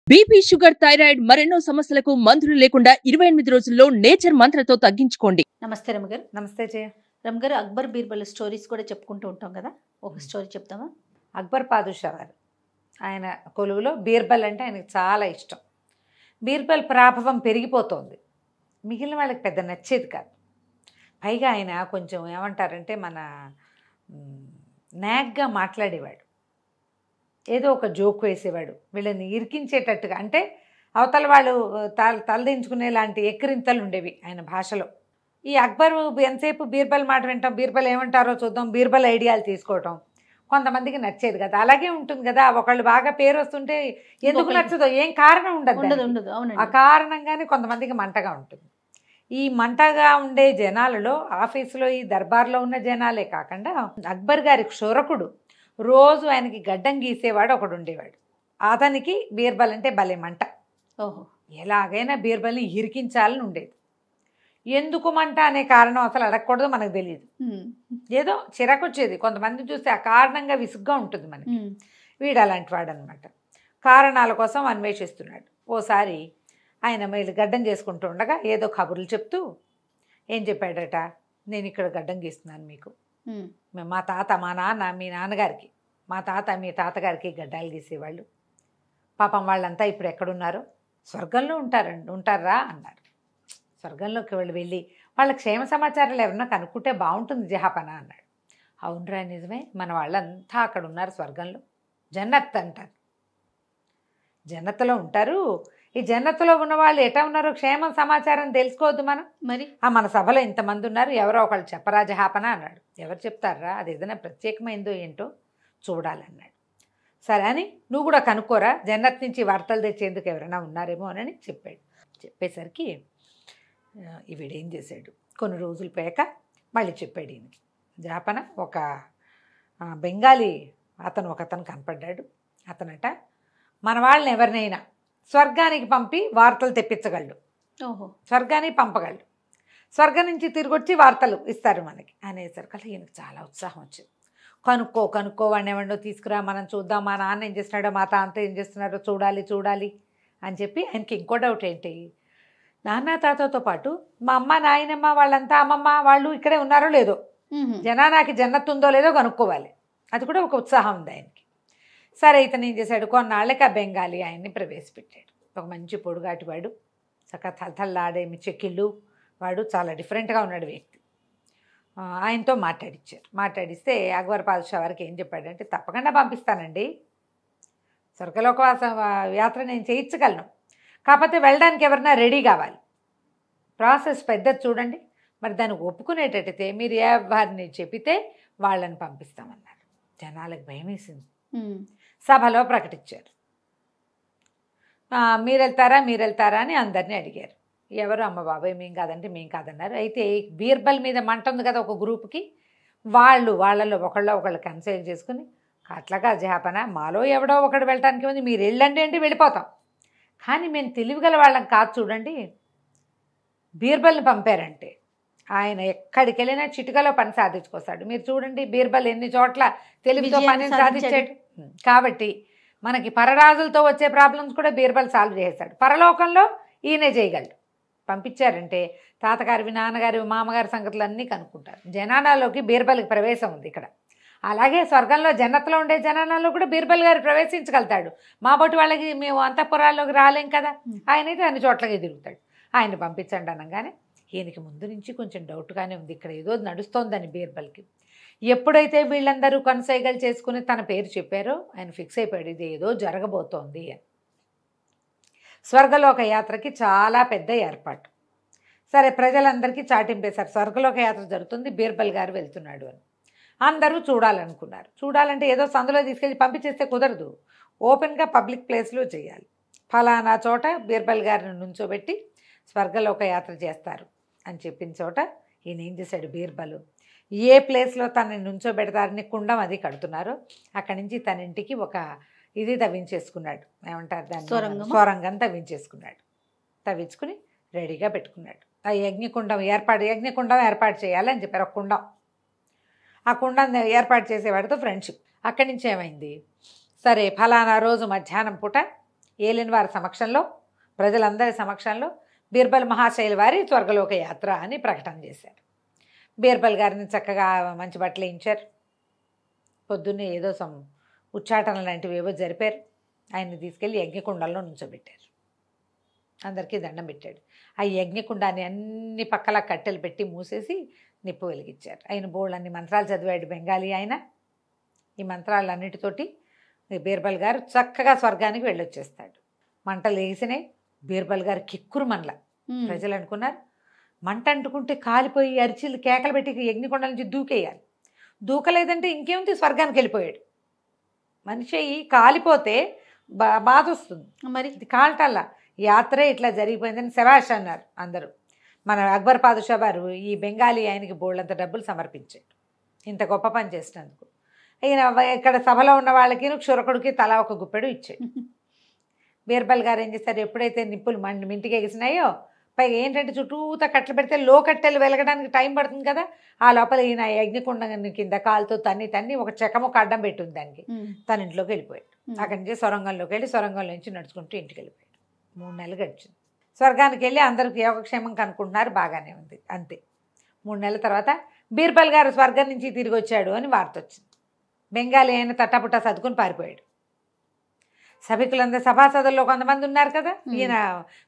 BP, sugar, thyroid మరెన్నో సమస్యలకు మందులు లేకుండా 28 రోజుల్లో నేచర్ మంత్రతో తగ్గించుకోండి. నమస్తే రమగారు. నమస్తే జయ. రమగారు, అక్బర్ బీర్బల్ స్టోరీస్ కూడా చెప్పుకుంటూ ఉంటాం కదా, ఒక స్టోరీ చెప్తామా? అక్బర్ పాదుషా గారు ఆయన కొలువులో బీర్బల్ అంటే ఆయనకు చాలా ఇష్టం. బీర్బల్ ప్రాభవం పెరిగిపోతోంది, మిగిలిన వాళ్ళకి పెద్ద నచ్చేది కాదు. పైగా ఆయన కొంచెం ఏమంటారంటే మన నాగ్గా మాట్లాడేవాడు, ఏదో ఒక జోక్ వేసేవాడు, వీళ్ళని ఇరికించేటట్టుగా. అంటే అవతల వాళ్ళు తలదించుకునే లాంటి ఎక్కిరింతలు ఉండేవి ఆయన భాషలో. ఈ అక్బర్ ఎంతసేపు బీర్బల్ మాట వింటాం, బీర్బల్ ఏమంటారో చూద్దాం, బీర్బల్ ఐడియాలు తీసుకోవటం కొంతమందికి నచ్చేది కదా. అలాగే ఉంటుంది కదా, ఒకళ్ళు బాగా పేరు వస్తుంటే ఎందుకు నచ్చదో ఏం కారణం ఉండదు. ఆ కారణంగానే కొంతమందికి మంటగా ఉంటుంది. ఈ మంటగా ఉండే జనాలలో ఆఫీసులో ఈ దర్బార్లో ఉన్న జనాలే కాకుండా అక్బర్ గారి క్షురకుడు రోజు ఆయనకి గడ్డం గీసేవాడు ఒకడు ఉండేవాడు. అతనికి బీర్బల్ అంటే భలే మంట. ఓహో, ఎలాగైనా బీర్బల్ని ఇరికించాలని ఉండేది. ఎందుకు మంట అనే కారణం అసలు అడగకూడదు, మనకు తెలియదు. ఏదో చిరాకొచ్చేది, కొంతమంది చూస్తే ఆ కారణంగా విసుగ్గా ఉంటుంది మనకి. వీడు అలాంటి వాడు అనమాట, కారణాల కోసం అన్వేషిస్తున్నాడు. ఓసారి ఆయన మళ్ళీ గడ్డం చేసుకుంటూ ఉండగా ఏదో కబుర్లు చెప్తూ ఏం చెప్పాడట, నేను ఇక్కడ గడ్డం గీస్తున్నాను మీకు, మా తాత మా నాన్న మీ నాన్నగారికి, మా తాత మీ తాతగారికి గడ్డాలు గీసేవాళ్ళు, పాపం వాళ్ళంతా ఇప్పుడు ఎక్కడున్నారో స్వర్గంలో ఉంటారా అన్నారు. స్వర్గంలోకి వెళ్ళి వాళ్ళ క్షేమ సమాచారాలు ఎవరన్నా కనుక్కుంటే బాగుంటుంది జహాపన అన్నాడు. అవునరా నిజమే, మన వాళ్ళంతా అక్కడ ఉన్నారు స్వర్గంలో, జన్నత్ అంటారు, జన్నత్తులో ఉంటారు. ఈ జన్నత్తులో ఉన్న వాళ్ళు ఎటా ఉన్నారో క్షేమ సమాచారం తెలుసుకోవద్దు మనం మరి? మన సభలో ఇంతమంది ఉన్నారు, ఎవరో ఒకళ్ళు చెప్పరా జహాపన అన్నాడు. ఎవరు చెప్తారా, అది ఏదైనా ప్రత్యేకమైందో ఏంటో చూడాలన్నాడు. సరే అని నువ్వు కూడా కనుక్కోరా, జన్నత్ నుంచి వార్తలు తెచ్చేందుకు ఎవరైనా ఉన్నారేమో అని చెప్పాడు. చెప్పేసరికి వీడేం చేశాడు, కొన్ని రోజులు పోయాక మళ్ళీ చెప్పాడు ఈయనకి. జాపన ఒక బెంగాలీ ఒకతను కనపడ్డాడు. అతనట మన వాళ్ళని ఎవరినైనా స్వర్గానికి పంపి వార్తలు తెప్పించగలడు, ఓహో, స్వర్గానికి పంపగలడు, స్వర్గం నుంచి తిరిగి వచ్చి వార్తలు ఇస్తారు మనకి అనేసరికి ఈయనకి చాలా ఉత్సాహం వచ్చింది. కనుక్కో వాడిని ఎవరినో తీసుకురా, మనం చూద్దాం, మా నాన్న ఏం చేస్తున్నాడో మా తాత ఏం చేస్తున్నాడో చూడాలి అని చెప్పి ఆయనకి ఇంకో డౌట్ ఏంటి, నాన్న తాతతో పాటు మా అమ్మ నాయనమ్మ వాళ్ళంతా అమ్మమ్మ వాళ్ళు ఇక్కడే ఉన్నారో లేదో, జనానికి జన్నత్ ఉందో లేదో కనుక్కోవాలి, అది కూడా ఒక ఉత్సాహం ఉంది ఆయనకి. సరే ఇతను ఏం చేశాడు, కొన్నాళ్ళకి ఆ బెంగాలీ ఆయన్ని ప్రవేశపెట్టాడు. ఒక మంచి పొడుగాటి వాడు, చక్కగా తలతల్లాడే చెక్కిళ్ళు వాడు, చాలా డిఫరెంట్గా ఉన్నాడు వ్యక్తి. ఆయనతో మాట్లాడిస్తే అక్బర్ పాదుషా వారికి ఏం చెప్పాడంటే, తప్పకుండా పంపిస్తానండి, స్వర్గలోక యాత్ర నేను చేయించగలను, కాకపోతే వెళ్ళడానికి ఎవరన్నా రెడీ కావాలి, ప్రాసెస్ పెద్దది చూడండి, మరి దానికి ఒప్పుకునేటట్టయితే మీరు ఎవరిని చెప్పితే వాళ్ళని పంపిస్తామన్నారు. జనాలకు భయం వేసింది. సభలో ప్రకటించారు, మీరు వెళ్తారా అని అందరినీ అడిగారు. ఎవరు, అమ్మ బాబాయ్ మేము కాదన్నారు. అయితే బీర్బల్ మీద మంట ఉంది కదా ఒక గ్రూప్కి, వాళ్ళలో ఒకళ్ళు కన్సల్ట్ చేసుకుని, అట్లాగా జహాపన మాలో ఎవడో ఒకడు వెళ్ళటానికి ఉంది, మీరు వెళ్ళండి అంటే వెళ్ళిపోతాం, కానీ మేము తెలివిగల వాళ్ళం కాదు చూడండి, బీర్బల్ని పంపారంటే ఆయన ఎక్కడికి వెళ్ళినా చిటికలో పని సాధించుకొస్తాడు. మీరు చూడండి బీర్బల్ ఎన్ని చోట్ల తెలివితో పని సాధించాడు. కాబట్టి మనకి పరరాజులతో వచ్చే ప్రాబ్లమ్స్ కూడా బీర్బల్ సాల్వ్ చేస్తాడు, పరలోకంలో ఈయనే చేయగలడు. పంపించారంటే తాతగారివి నాన్నగారి మామగారి సంగతులు అన్నీ కనుక్కుంటారు. జనానాలోకి బీర్బల్కి ప్రవేశం ఉంది ఇక్కడ. అలాగే స్వర్గంలో జన్నత్లో ఉండే జనానాల్లో కూడా బీర్బల్ గారు ప్రవేశించగలుగుతాడు. మా బొట్టి వాళ్ళకి మేము అంతఃపురాల్లోకి రాలేం కదా, ఆయనైతే అన్ని చోట్లకి తిరుగుతాడు. ఆయన పంపించండి అనగానే ఈయనకి ముందు నుంచి కొంచెం డౌట్గానే ఉంది, ఇక్కడ ఏదో నడుస్తోందని బీర్బల్కి. ఎప్పుడైతే వీళ్ళందరూ కొనసాగలు చేసుకుని తన పేరు చెప్పారో ఆయన ఫిక్స్ అయిపోయాడు, ఇది ఏదో జరగబోతోంది అని. స్వర్గలోక యాత్రకి చాలా పెద్ద ఏర్పాటు. సరే ప్రజలందరికీ చాటింపేశారు, స్వర్గలోక యాత్ర జరుగుతుంది, బీర్బల్ గారు వెళ్తున్నాడు అని. అందరూ చూడాలనుకున్నారు. చూడాలంటే ఏదో సందులో తీసుకెళ్ళి పంపించేస్తే కుదరదు, ఓపెన్గా పబ్లిక్ ప్లేస్లో చేయాలి. ఫలానా చోట బీర్బల్ గారిని నుంచోబెట్టి స్వర్గలోక యాత్ర చేస్తారు అని చెప్పిన చోట ఈయన ఏం చేశాడు, బీర్బల్ ఏ ప్లేస్లో తనని నుంచోబెడతారని కుండం అది కడుతున్నారు, అక్కడి నుంచి తన ఇంటికి ఒక ఇది తవ్వించేసుకున్నాడు, ఏమంటారు దాన్ని, సొరంగం తవ్వించుకుని రెడీగా పెట్టుకున్నాడు. ఆ యజ్ఞకుండం ఏర్పాటు చేయాలని చెప్పారు. ఒక కుండం, ఆ కుండం ఏర్పాటు చేసేవాడితో ఫ్రెండ్షిప్. అక్కడి నుంచి ఏమైంది, సరే ఫలానా రోజు మధ్యాహ్నం పూట ఏలిన వారి సమక్షంలో, ప్రజలందరి సమక్షంలో బీర్బల్ మహాశైలి వారి స్వర్గలోక యాత్ర అని ప్రకటన చేశారు. బీర్బల్ గారిని చక్కగా మంచి బట్టలు వేయించారు. పొద్దున్నే ఏదో ఉచ్చాటన లాంటివి ఏవో జరిపారు. ఆయన్ని తీసుకెళ్ళి యజ్ఞకుండంలో నుంచోబెట్టారు. అందరికీ దండం పెట్టాడు. ఆ యజ్ఞకుండాన్ని అన్ని పక్కల కట్టెలు పెట్టి మూసేసి నిప్పు వెలిగించారు. ఆయన బోళ్ళన్ని మంత్రాలు చదివాడు బెంగాలీ ఆయన. ఈ మంత్రాలన్నిటితోటి బీర్బల్ గారు చక్కగా స్వర్గానికి వెళ్ళొచ్చేస్తాడు. మంటలు వేసినాయి. బీర్బల్ గారు కిక్కురు మనల. ప్రజలు అనుకున్నారు మంట అంటుకుంటే కాలిపోయి అరిచిలు కేకలు పెట్టి యజ్ఞకొండ నుంచి దూకేయాలి. దూకలేదంటే ఇంకేముంది, స్వర్గానికి వెళ్ళిపోయాడు. మనిషి కాలిపోతే బాధ వస్తుంది. మరి ఇది కాల్టల్లా యాత్రే ఇట్లా జరిగిపోయిందని శభాష్ అన్నారు అందరూ. మన అక్బర్ పాదుషా గారు ఈ బెంగాలీ ఆయనకి బోళ్ళంత డబ్బులు సమర్పించాడు ఇంత గొప్ప పని చేసినందుకు. ఈయన ఇక్కడ సభలో ఉన్న వాళ్ళకి క్షురకుడికి తలా ఒక గుప్పెడు ఇచ్చాడు. బీర్బల్ గారు ఏం చేశారు, ఎప్పుడైతే నిప్పులు మింటికి ఎగిసినాయో, పైగా ఏంటంటే చుట్టూతా కట్టెలు పెడితే కట్టెలు వెలగడానికి టైం పడుతుంది కదా, ఆ లోపల ఈయన యజ్ఞకుండం కింద కాలుతో తన్ని ఒక చెక్కముక్క అడ్డం పెట్టుంది దానికి. తన ఇంట్లోకి వెళ్ళిపోయాడు. అక్కడి నుంచి సొరంగంలోకి వెళ్ళి సొరంగంలో నుంచి నడుచుకుంటూ ఇంటికి వెళ్ళిపోయాడు. 3 నెలలు గడిచింది. స్వర్గానికి వెళ్ళి అందరికి యోగక్షేమం కనుక్కుంటున్నారు, బాగానే ఉంది. అంతే 3 నెలల తర్వాత బీర్బల్ గారు స్వర్గం నుంచి తిరిగి వచ్చాడు అని వార్త వచ్చింది. బెంగాలీ అయిన తట్టపుట్ట సర్దుకుని పారిపోయాడు. సభికులందరూ సభాసదుల్లో కొంతమంది ఉన్నారు కదా, ఈయన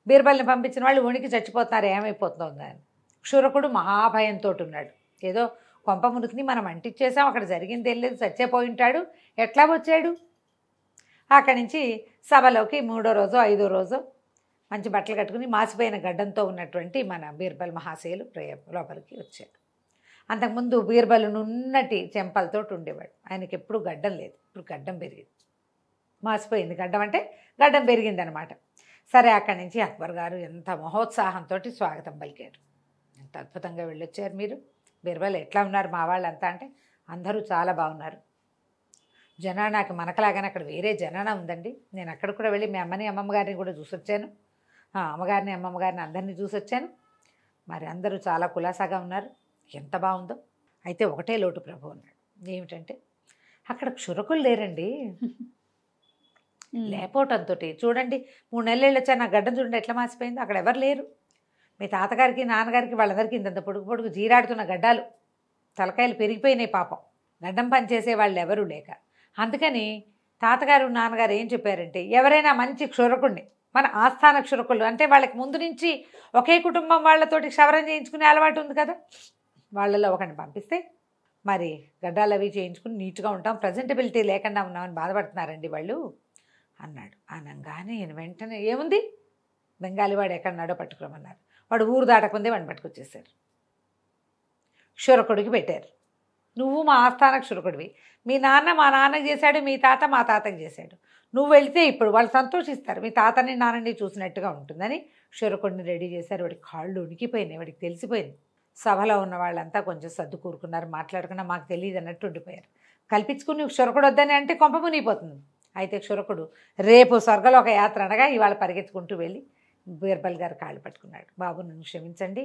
బీర్బల్ని పంపించిన వాళ్ళు వణికి చచ్చిపోతున్నారు, ఏమైపోతుందో అని. క్షురకుడు మహాభయంతో ఉన్నాడు. ఏదో కొంప మునుకుని మనం అంటిచ్చేసాం, అక్కడ జరిగింది తెలియదు, చచ్చేపోయి ఉంటాడు, ఎట్లా వచ్చాడు. అక్కడి నుంచి సభలోకి 3వ రోజు 5వ రోజు మంచి బట్టలు కట్టుకుని మాసిపోయిన గడ్డంతో ఉన్నటువంటి మన బీర్బల్ మహాశయులు లోపలికి వచ్చాడు. అంతకుముందు బీర్బల్ నున్నటి చెంపలతో ఉండేవాడు. ఆయనకి ఎప్పుడు గడ్డం లేదు, ఇప్పుడు గడ్డం పెరిగింది. మాసిపోయింది గడ్డం, అంటే గడ్డం పెరిగిందనమాట. సరే, అక్కడి నుంచి అక్బర్ గారు ఎంత మహోత్సాహంతో స్వాగతం పలికారు. ఎంత అద్భుతంగా వెళ్ళొచ్చారు మీరు, బీర్బల్ ఎట్లా ఉన్నారు మా వాళ్ళంతా అంటే, అందరూ చాలా బాగున్నారు. జనానాకి మనకలాగానే అక్కడ వేరే జనానా ఉందండి. నేను అక్కడ కూడా వెళ్ళి మీ అమ్మని అమ్మమ్మ గారిని కూడా చూసొచ్చాను, అమ్మగారిని అమ్మమ్మ గారిని అందరినీ చూసొచ్చాను. మరి అందరూ చాలా కులాసాగా ఉన్నారు, ఎంత బాగుందో. అయితే ఒకటే లోటు ప్రభు అన్నాడు. ఏమిటంటే అక్కడ క్షురకులు లేరండి. లేకపోవటంతో చూడండి 3 నెలలు వచ్చా నా గడ్డం చూడండి ఎట్లా మాసిపోయిందో, అక్కడ ఎవరు లేరు. మీ తాతగారికి నాన్నగారికి వాళ్ళందరికీ ఇంత పొడుగు జీరాడుతున్న గడ్డాలు, తలకాయలు పెరిగిపోయినాయి పాపం, గడ్డం పని చేసే వాళ్ళు ఎవరూ లేక. అందుకని తాతగారు నాన్నగారు ఏం చెప్పారంటే, ఎవరైనా మంచి క్షురకుడిని, మన ఆస్థాన క్షురకులు అంటే వాళ్ళకి ముందు నుంచి ఒకే కుటుంబం వాళ్ళతోటి క్షవరం చేయించుకునే అలవాటు ఉంది కదా, వాళ్ళలో ఒకరిని పంపిస్తే మరి గడ్డాలు అవి చేయించుకుని నీట్గా ఉంటాం, ప్రజెంటబిలిటీ లేకుండా ఉన్నామని బాధపడుతున్నారండి వాళ్ళు అన్నాడు. అనగానే ఈయన వెంటనే ఏముంది, బెంగాలీ వాడు ఎక్కడున్నాడో పట్టుకోమన్నారు. వాడు ఊరు దాటకుందే వాడిని పట్టుకొచ్చేసారు. క్షురకుడికి పెట్టారు. నువ్వు మా ఆస్థాన క్షురకుడివి, మీ నాన్న మా నాన్నకి చేశాడు, మీ తాత మా తాతకి చేశాడు, నువ్వు వెళితే ఇప్పుడు వాళ్ళు సంతోషిస్తారు, మీ తాతని నాన్నని చూసినట్టుగా ఉంటుందని క్షురకుడిని రెడీ చేశారు. వాడికి కాళ్ళు ఉనికిపోయినాయి, వాడికి తెలిసిపోయింది. సభలో ఉన్న వాళ్ళంతా కొంచెం సర్దు కూరుకున్నారు, మాట్లాడుకున్నా మాకు తెలియదు అన్నట్టు ఉండిపోయారు. కల్పించుకుని నువ్వు క్షురకుడు వద్దని అంటే కొంప మునిగిపోతుంది. అయితే క్షురకుడు రేపు స్వర్గలోక యాత్ర అనగా ఇవాళ పరిగెత్తుకుంటూ వెళ్ళి బీర్బల్ గారు కాళ్ళు పట్టుకున్నాడు. బాబు నన్ను క్షమించండి,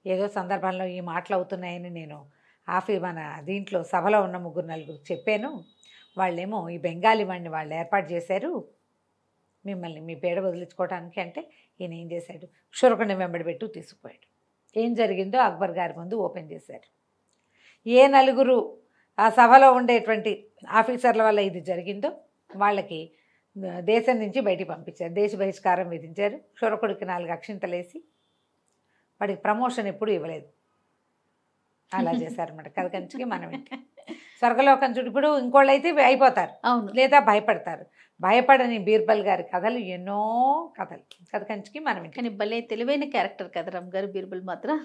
ఏదో సందర్భంలో ఈ మాటలు అవుతున్నాయని నేను మన దీంట్లో సభలో ఉన్న 3-4 చెప్పాను, వాళ్ళేమో ఈ బెంగాలీ వాడిని వాళ్ళు ఏర్పాటు చేశారు మిమ్మల్ని మీ పేడ వదిలించుకోవడానికి అంటే, ఈయన ఏం చేశాడు, క్షురకుడిని వెంబడి పెట్టు తీసుకుపోయాడు. ఏం జరిగిందో అక్బర్ గారి ముందు ఓపెన్ చేశారు. ఏ 4 ఆ సభలో ఉండేటువంటి ఆఫీసర్ల వల్ల ఇది జరిగిందో వాళ్ళకి దేశం నుంచి బయటికి పంపించారు, దేశ బహిష్కారం విధించారు. క్షురకుడికి 4 అక్షింతలేసి వాడికి ప్రమోషన్ ఎప్పుడు ఇవ్వలేదు, అలా చేశారన్నమాట. కథ కంచికి మనం స్వర్గలోకం చుట్టూ ఇప్పుడు ఇంకోళ్ళు అయితే అయిపోతారు, అవును, లేదా భయపడతారు. భయపడని బీర్బల్ గారి కథలు ఎన్నో కథలు. కథ కంచికి మనం కానీ భలే తెలివైన క్యారెక్టర్ కదా రమ్ గారు బీర్బల్ మాత్రం.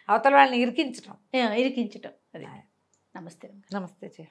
అవతల వాళ్ళని ఇరికించటం అది. నమస్తే. నమస్తే.